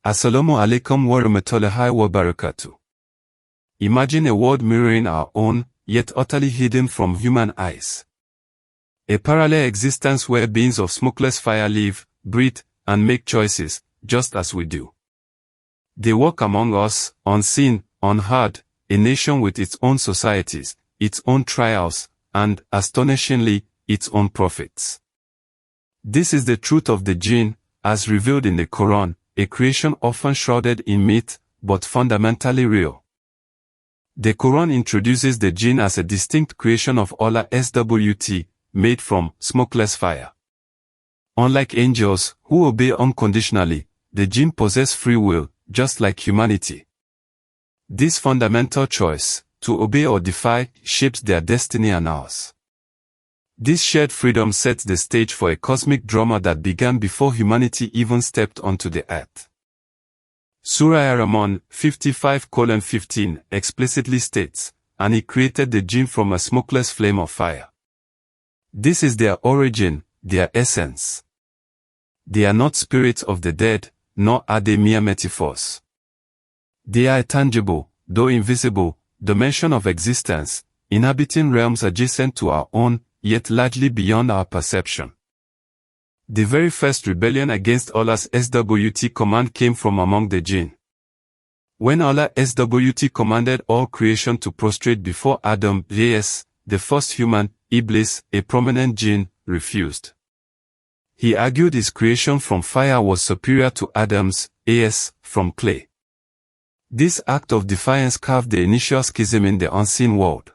Assalamu alaikum wa rahmatullahi wa barakatuh. Imagine a world mirroring our own, yet utterly hidden from human eyes. A parallel existence where beings of smokeless fire live, breathe, and make choices, just as we do. They walk among us, unseen, unheard, a nation with its own societies, its own trials, and, astonishingly, its own prophets. This is the truth of the Jinn, as revealed in the Quran, a creation often shrouded in myth, but fundamentally real. The Quran introduces the Jinn as a distinct creation of Allah SWT, made from smokeless fire. Unlike angels, who obey unconditionally, the Jinn possess free will, just like humanity. This fundamental choice, to obey or defy, shapes their destiny and ours. This shared freedom sets the stage for a cosmic drama that began before humanity even stepped onto the earth. Surah Ar-Rahman 55:15 explicitly states, "And he created the Jinn from a smokeless flame of fire." This is their origin, their essence. They are not spirits of the dead, nor are they mere metaphors. They are a tangible, though invisible, dimension of existence, inhabiting realms adjacent to our own, yet largely beyond our perception. The very first rebellion against Allah's SWT command came from among the Jinn. When Allah SWT commanded all creation to prostrate before Adam, the first human, Iblis, a prominent Jinn, refused. He argued his creation from fire was superior to Adam's, from clay. This act of defiance carved the initial schism in the unseen world.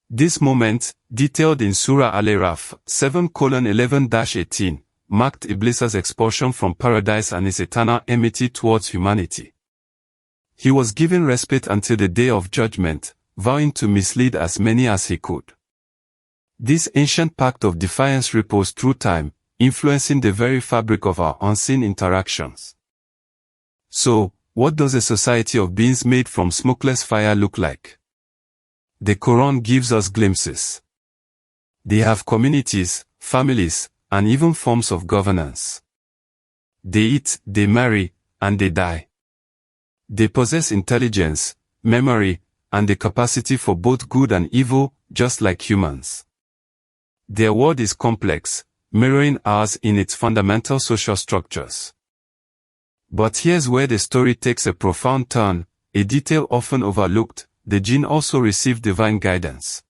This moment, detailed in Surah Al-Araf 7:11-18, marked Iblis's expulsion from paradise and his eternal enmity towards humanity. He was given respite until the day of judgment, vowing to mislead as many as he could. This ancient pact of defiance ripples through time, influencing the very fabric of our unseen interactions. So, what does a society of beings made from smokeless fire look like? The Quran gives us glimpses. They have communities, families, and even forms of governance. They eat, they marry, and they die. They possess intelligence, memory, and the capacity for both good and evil, just like humans. Their world is complex, mirroring ours in its fundamental social structures. But here's where the story takes a profound turn, a detail often overlooked: the Jinn also received divine guidance.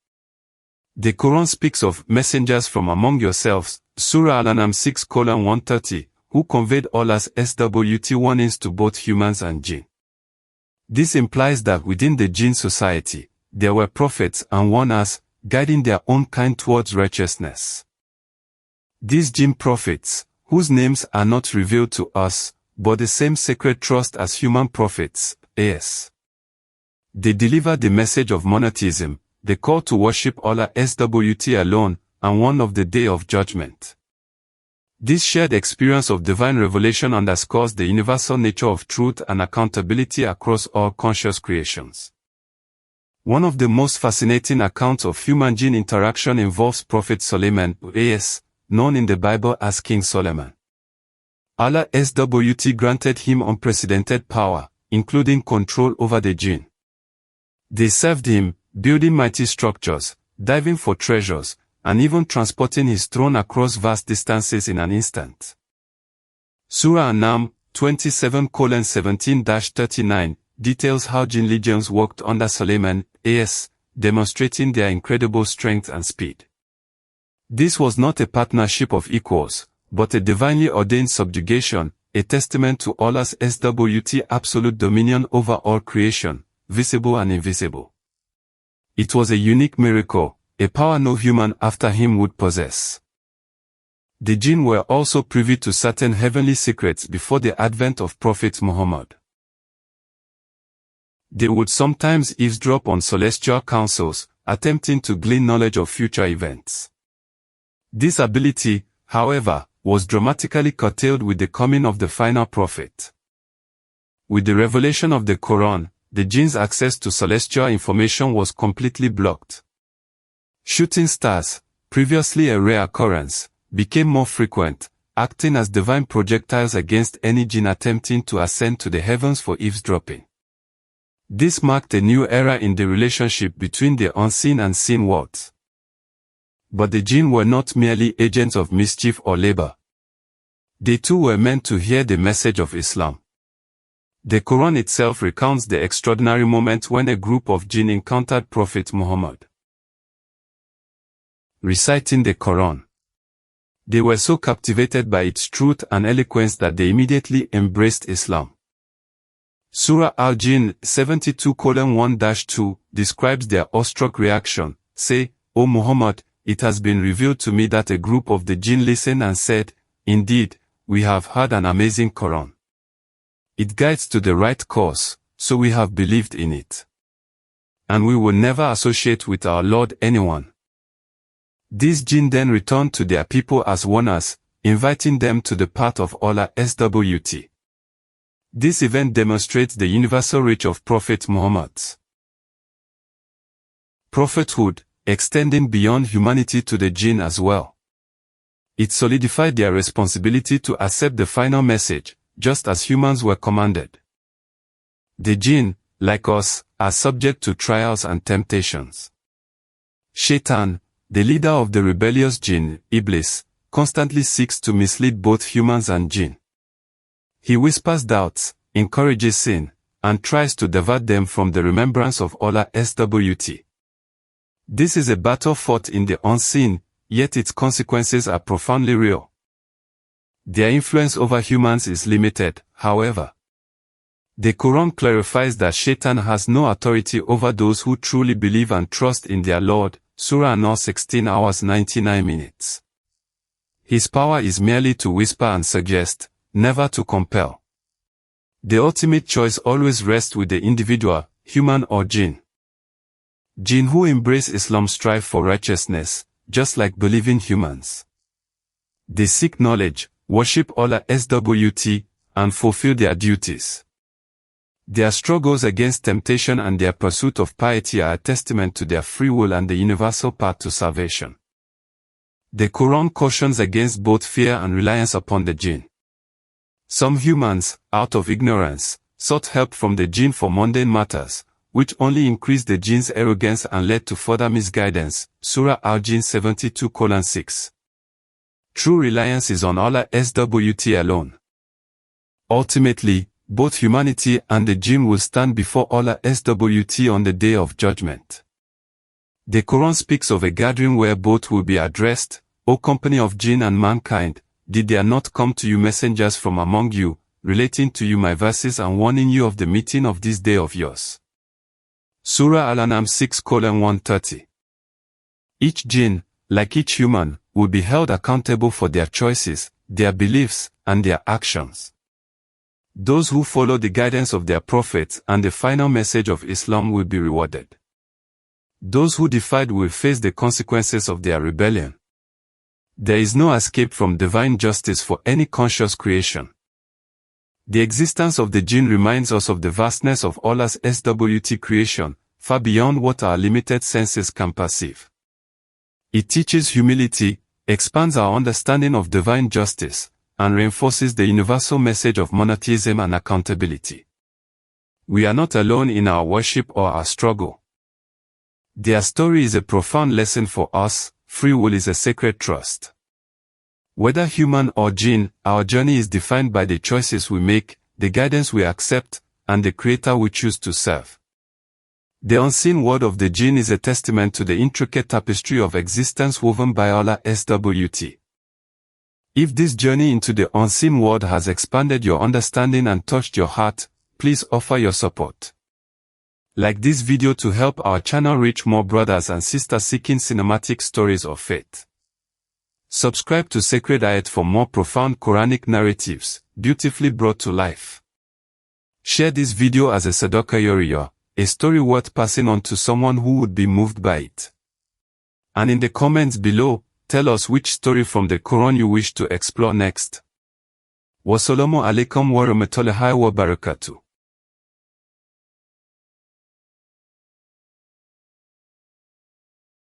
The Quran speaks of messengers from among yourselves, Surah Al-An'am 6:130, who conveyed Allah's SWT warnings to both humans and Jinn. This implies that within the Jinn society, there were prophets and warners, guiding their own kind towards righteousness. These Jinn prophets, whose names are not revealed to us, bore the same sacred trust as human prophets, They deliver the message of monotheism, the call to worship Allah SWT alone, and one of the Day of Judgment. This shared experience of divine revelation underscores the universal nature of truth and accountability across all conscious creations. One of the most fascinating accounts of human-Jinn interaction involves Prophet Sulayman, known in the Bible as King Solomon. Allah SWT granted him unprecedented power, including control over the Jinn. They served him, building mighty structures, diving for treasures, and even transporting his throne across vast distances in an instant. Surah An-Naml 27:17-39 details how Jinn legions worked under Sulayman, demonstrating their incredible strength and speed. This was not a partnership of equals, but a divinely ordained subjugation, a testament to Allah's SWT absolute dominion over all creation, visible and invisible. It was a unique miracle, a power no human after him would possess. The Jinn were also privy to certain heavenly secrets before the advent of Prophet Muhammad. They would sometimes eavesdrop on celestial councils, attempting to glean knowledge of future events. This ability, however, was dramatically curtailed with the coming of the final prophet. With the revelation of the Quran, the Jinn's access to celestial information was completely blocked. Shooting stars, previously a rare occurrence, became more frequent, acting as divine projectiles against any jinn attempting to ascend to the heavens for eavesdropping. This marked a new era in the relationship between the unseen and seen worlds. But the jinn were not merely agents of mischief or labor. They too were meant to hear the message of Islam. The Quran itself recounts the extraordinary moment when a group of jinn encountered Prophet Muhammad. Reciting the Quran. They were so captivated by its truth and eloquence that they immediately embraced Islam. Surah Al-Jinn 72:1-2 describes their awestruck reaction. Say, O Muhammad, it has been revealed to me that a group of the jinn listened and said, Indeed, we have heard an amazing Quran. It guides to the right course, so we have believed in it. And we will never associate with our Lord anyone. These jinn then returned to their people as warners, inviting them to the path of Allah SWT. This event demonstrates the universal reach of Prophet Muhammad's prophethood, extending beyond humanity to the jinn as well. It solidified their responsibility to accept the final message, just as humans were commanded. The jinn, like us, are subject to trials and temptations. Shaytan, the leader of the rebellious jinn, Iblis, constantly seeks to mislead both humans and jinn. He whispers doubts, encourages sin, and tries to divert them from the remembrance of Allah SWT. This is a battle fought in the unseen, yet its consequences are profoundly real. Their influence over humans is limited, however. The Quran clarifies that Shaytan has no authority over those who truly believe and trust in their Lord, Surah An-Nur 16:99. His power is merely to whisper and suggest, never to compel. The ultimate choice always rests with the individual, human or jinn. Jinn who embrace Islam strive for righteousness, just like believing humans. They seek knowledge, worship Allah SWT, and fulfill their duties. Their struggles against temptation and their pursuit of piety are a testament to their free will and the universal path to salvation. The Quran cautions against both fear and reliance upon the jinn. Some humans, out of ignorance, sought help from the jinn for mundane matters, which only increased the jinn's arrogance and led to further misguidance. Surah Al-Jinn 72:6. True reliance is on Allah SWT alone. Ultimately, both humanity and the jinn will stand before Allah SWT on the Day of Judgment. The Quran speaks of a gathering where both will be addressed. O company of jinn and mankind, did there not come to you messengers from among you, relating to you my verses and warning you of the meeting of this day of yours? Surah Al-An'am 6:130. Each jinn, like each human, will be held accountable for their choices, their beliefs, and their actions. Those who follow the guidance of their prophets and the final message of Islam will be rewarded. Those who defied will face the consequences of their rebellion. There is no escape from divine justice for any conscious creation. The existence of the jinn reminds us of the vastness of Allah's SWT creation, far beyond what our limited senses can perceive. It teaches humility, expands our understanding of divine justice, and reinforces the universal message of monotheism and accountability. We are not alone in our worship or our struggle. Their story is a profound lesson for us. Free will is a sacred trust. Whether human or jinn, our journey is defined by the choices we make, the guidance we accept, and the Creator we choose to serve. The unseen world of the jinn is a testament to the intricate tapestry of existence woven by Allah SWT. If this journey into the unseen world has expanded your understanding and touched your heart, please offer your support. Like this video to help our channel reach more brothers and sisters seeking cinematic stories of faith. Subscribe to Sacred Ayat for more profound Quranic narratives, beautifully brought to life. Share this video as a Sadaqah Yoriyah, a story worth passing on to someone who would be moved by it. And in the comments below, tell us which story from the Quran you wish to explore next. Wassalamu alaikum wa rahmatullahi wa barakatuh.